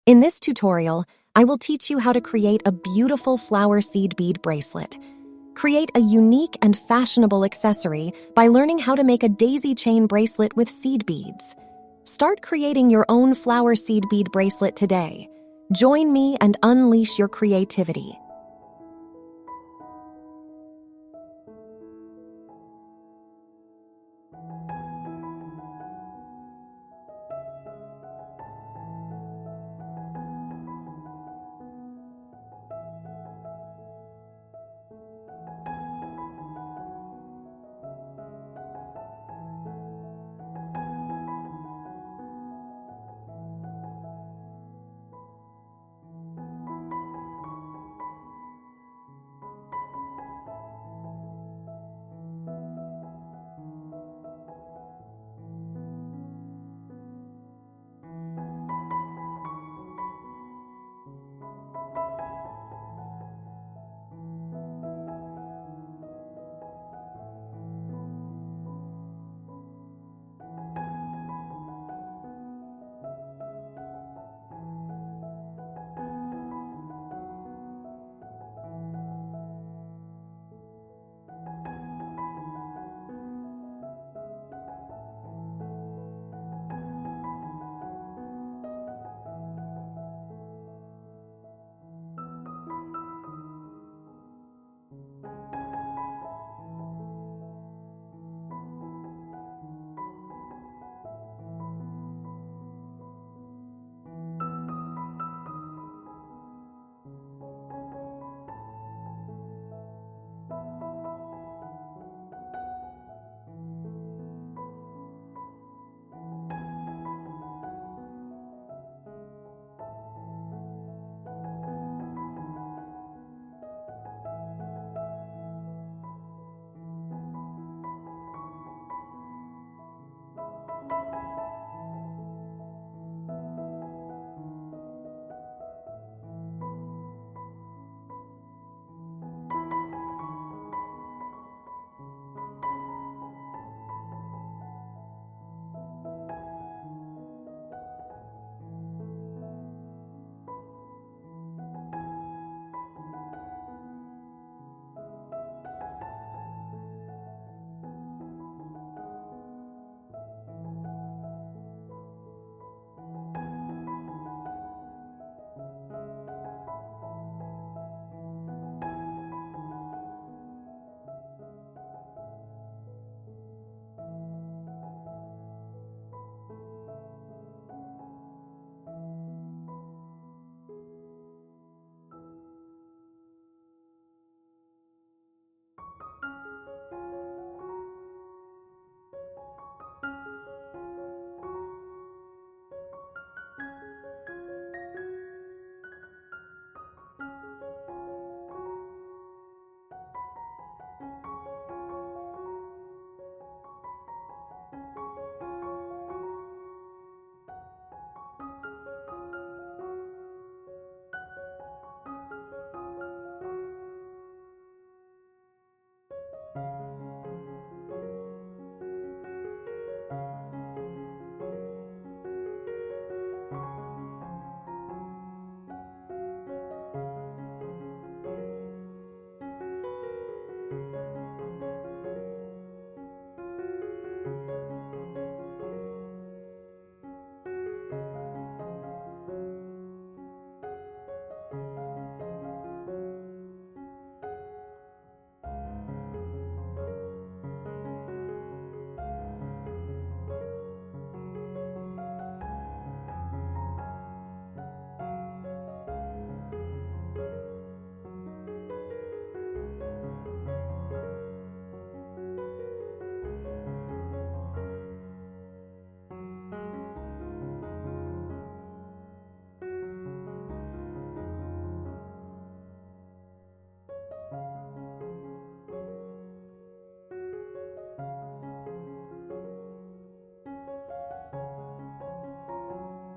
In this tutorial, I will teach you how to create a beautiful flower seed bead bracelet. Create a unique and fashionable accessory by learning how to make a daisy chain bracelet with seed beads. Start creating your own flower seed bead bracelet today. Join me and unleash your creativity.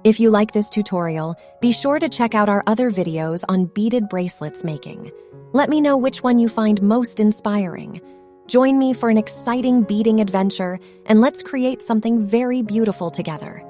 If you like this tutorial, be sure to check out our other videos on beaded bracelets making. Let me know which one you find most inspiring. Join me for an exciting beading adventure, and let's create something very beautiful together.